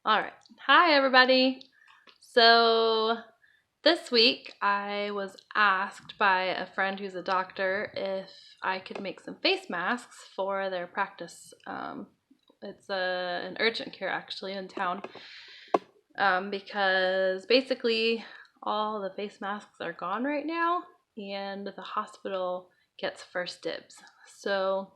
All right. Hi, everybody. So this week I was asked by a friend who's a doctor if I could make some face masks for their practice. It's an urgent care actually in town because basically all the face masks are gone right now and the hospital gets first dibs. So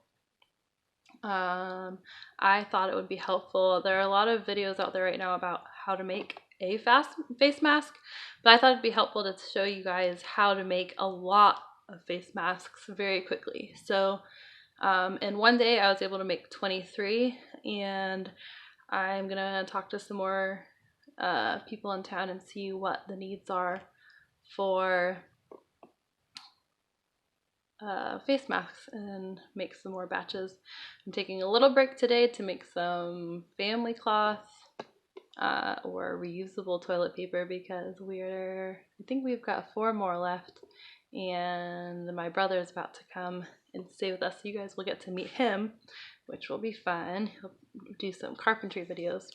I thought it would be helpful. There are a lot of videos out there right now about how to make a fast face mask, but I thought it'd be helpful to show you guys how to make a lot of face masks very quickly. So in one day I was able to make 23, and I'm gonna talk to some more people in town and see what the needs are for face masks and make some more batches. I'm taking a little break today to make some family cloth or reusable toilet paper because I think we've got 4 more left, and my brother is about to come and stay with us, so you guys will get to meet him, which will be fun. He'll do some carpentry videos.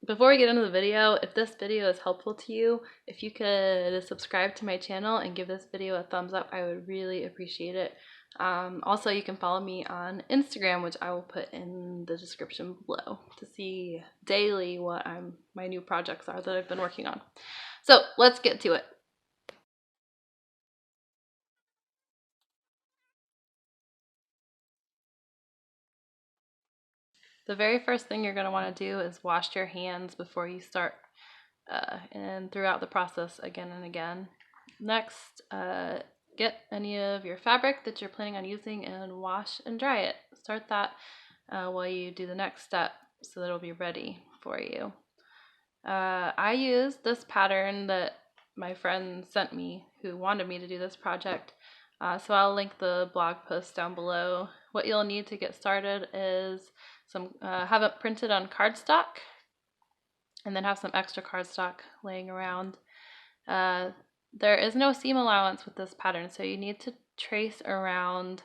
Before we get into the video, if this video is helpful to you, if you could subscribe to my channel and give this video a thumbs up, I would really appreciate it. Also, you can follow me on Instagram, which I will put in the description below, to see daily what my new projects are that I've been working on. So let's get to it. The very first thing you're going to want to do is wash your hands before you start and throughout the process again and again. Next, get any of your fabric that you're planning on using and wash and dry it. Start that while you do the next step so that it'll be ready for you. I used this pattern that my friend sent me who wanted me to do this project. So I'll link the blog post down below. What you'll need to get started is have it printed on cardstock, and then have some extra cardstock laying around. There is no seam allowance with this pattern, so you need to trace around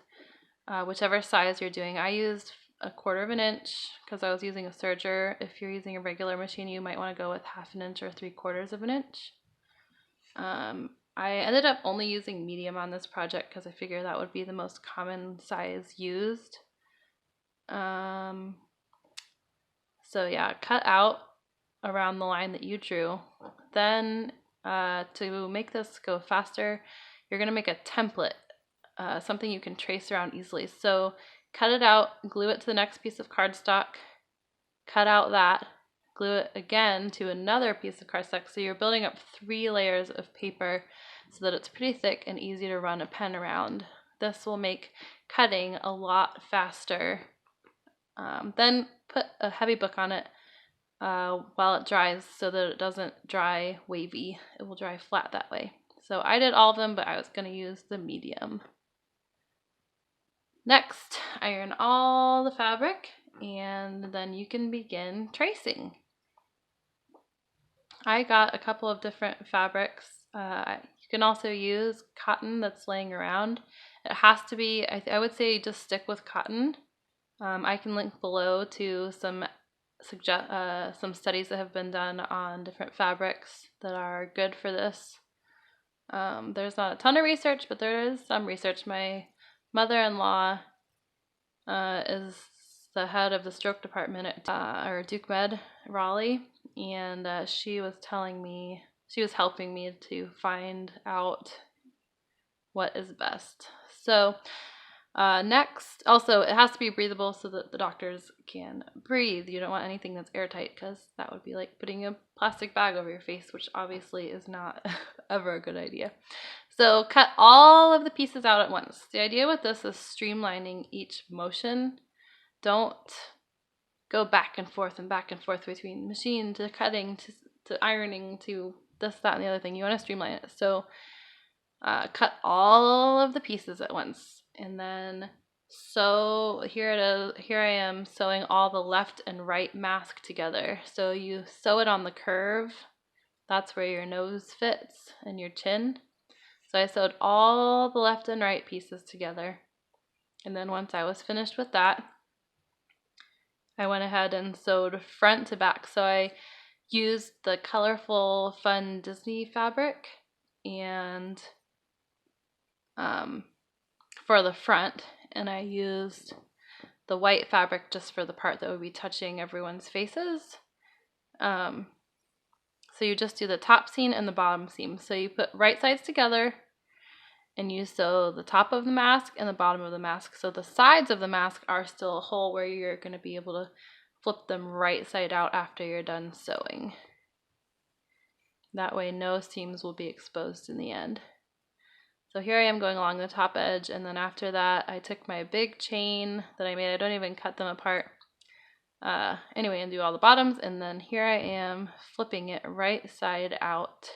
whichever size you're doing. I used 1/4 of an inch because I was using a serger. If you're using a regular machine, you might want to go with 1/2 an inch or 3/4 of an inch. I ended up only using medium on this project because I figured that would be the most common size used. So yeah, cut out around the line that you drew. Then to make this go faster, you're going to make a template, something you can trace around easily. So cut it out, glue it to the next piece of cardstock, cut out that, glue it again to another piece of cardstock. So you're building up 3 layers of paper so that it's pretty thick and easy to run a pen around. This will make cutting a lot faster. Then put a heavy book on it while it dries so that it doesn't dry wavy. It will dry flat that way. So I did all of them, but I was going to use the medium. Next, iron all the fabric, and then you can begin tracing. I got a couple of different fabrics. You can also use cotton that's laying around. It has to be, I would say just stick with cotton. I can link below to some studies that have been done on different fabrics that are good for this. There's not a ton of research, but there is some research. My mother-in-law is the head of the stroke department at Duke Med Raleigh, and she was helping me to find out what is best. So next, also it has to be breathable so that the doctors can breathe. You don't want anything that's airtight because that would be like putting a plastic bag over your face, which obviously is not ever a good idea. So cut all of the pieces out at once. The idea with this is streamlining each motion. Don't go back and forth between machine to cutting to ironing to this, that, and the other thing. You want to streamline it. So cut all of the pieces at once, and then sew. Here I am sewing all the left and right mask together. So you sew it on the curve. That's where your nose fits and your chin. So I sewed all the left and right pieces together, and then once I was finished with that, I went ahead and sewed front to back. So I used the colorful, fun Disney fabric and for the front, and I used the white fabric just for the part that would be touching everyone's faces. So you just do the top seam and the bottom seam. So you put right sides together and you sew the top of the mask and the bottom of the mask. So the sides of the mask are still a hole where you're going to be able to flip them right side out after you're done sewing. That way no seams will be exposed in the end. So here I am going along the top edge, and then after that I took my big chain that I made. I don't even cut them apart. Anyway, and do all the bottoms, and then here I am flipping it right side out.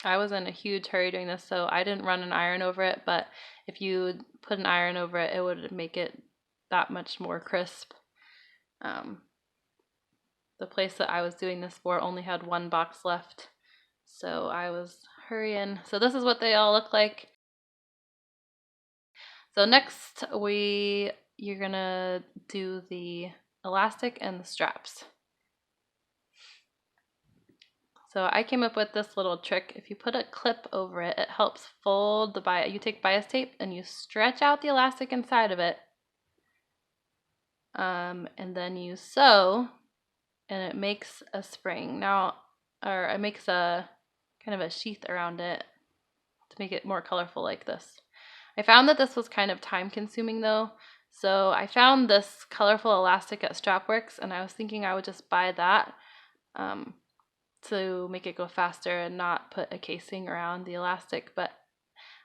I was in a huge hurry doing this, so I didn't run an iron over it, but if you put an iron over it, it would make it that much more crisp. The place that I was doing this for only had one box left, so I was hurrying. So this is what they all look like. So next you're gonna do the elastic and the straps. So I came up with this little trick. If you put a clip over it, it helps fold the bias. You take bias tape and you stretch out the elastic inside of it, and then you sew, and it makes a spring. Or it makes a kind of a sheath around it to make it more colorful like this. I found that this was kind of time consuming though, so I found this colorful elastic at Strapworks, and I was thinking I would just buy that to make it go faster and not put a casing around the elastic, but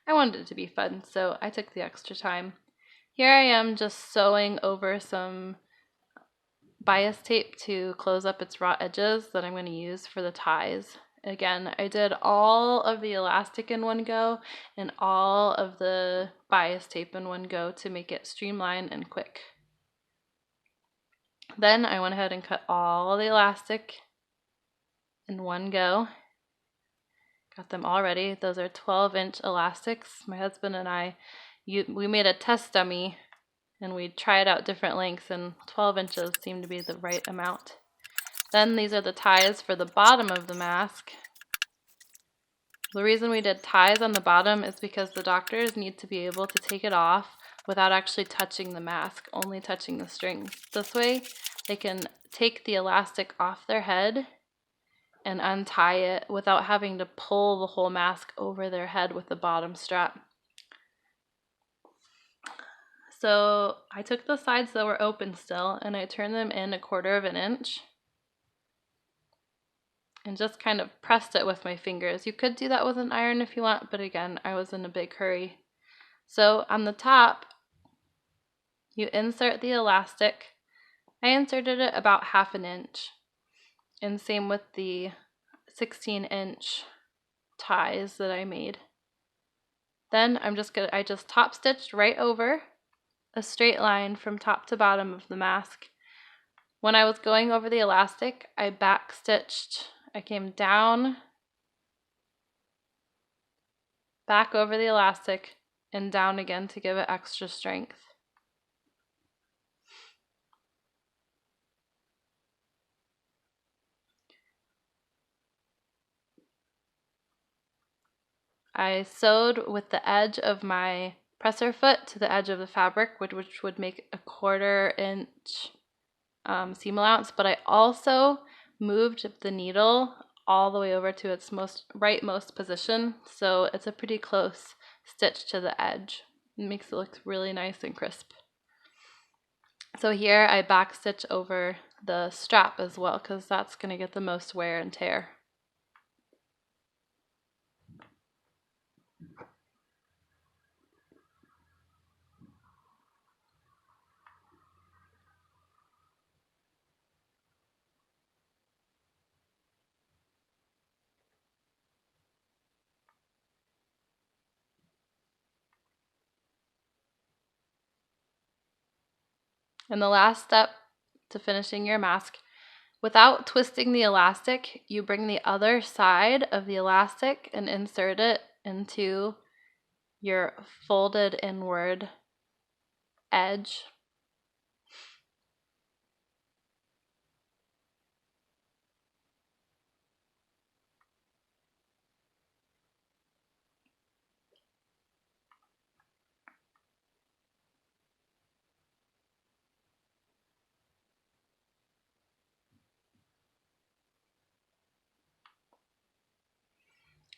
I wanted it to be fun, so I took the extra time. Here I am just sewing over some bias tape to close up its raw edges that I'm going to use for the ties. Again, I did all of the elastic in one go and all of the bias tape in one go to make it streamlined and quick. Then I went ahead and cut all the elastic in one go. Got them all ready. Those are 12-inch elastics. My husband and I, we made a test dummy and we tried out different lengths, and 12 inches seemed to be the right amount. Then these are the ties for the bottom of the mask. The reason we did ties on the bottom is because the doctors need to be able to take it off without actually touching the mask, only touching the strings. This way they can take the elastic off their head and untie it without having to pull the whole mask over their head with the bottom strap. So I took the sides that were open still and I turned them in 1/4 of an inch and just kind of pressed it with my fingers. You could do that with an iron if you want, but again, I was in a big hurry. So on the top, you insert the elastic. I inserted it about 1/2 inch, and same with the 16-inch ties that I made. Then I just top stitched right over a straight line from top to bottom of the mask. When I was going over the elastic, I back stitched. I came down, back over the elastic, and down again to give it extra strength. I sewed with the edge of my presser foot to the edge of the fabric, which would make 1/4 inch seam allowance, but I also moved the needle all the way over to its rightmost position, so it's a pretty close stitch to the edge. It makes it look really nice and crisp. So here I back stitch over the strap as well, because that's going to get the most wear and tear. And the last step to finishing your mask, without twisting the elastic, you bring the other side of the elastic and insert it into your folded inward edge.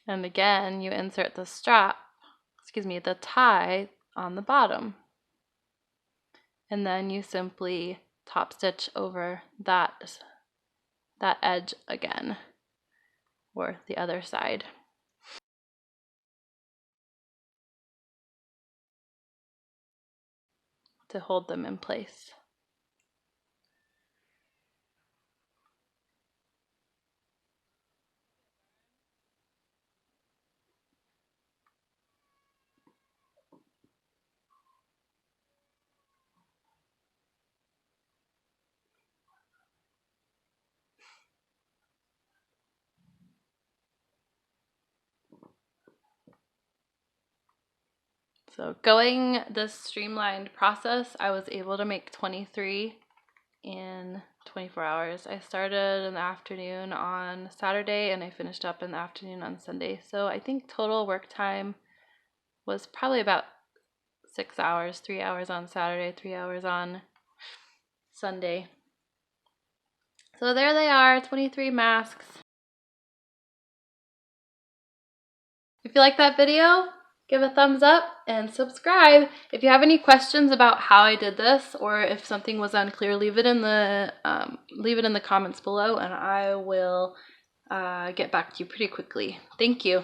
And again, you insert the the tie on the bottom. And then you simply top stitch over that edge again, or the other side. To hold them in place. So going this streamlined process, I was able to make 23 in 24 hours. I started in the afternoon on Saturday and I finished up in the afternoon on Sunday. So I think total work time was probably about 6 hours, 3 hours on Saturday, 3 hours on Sunday. So there they are, 23 masks. If you like that video, give a thumbs up and subscribe. If you have any questions about how I did this, or if something was unclear, leave it in the comments below, and I will get back to you pretty quickly. Thank you.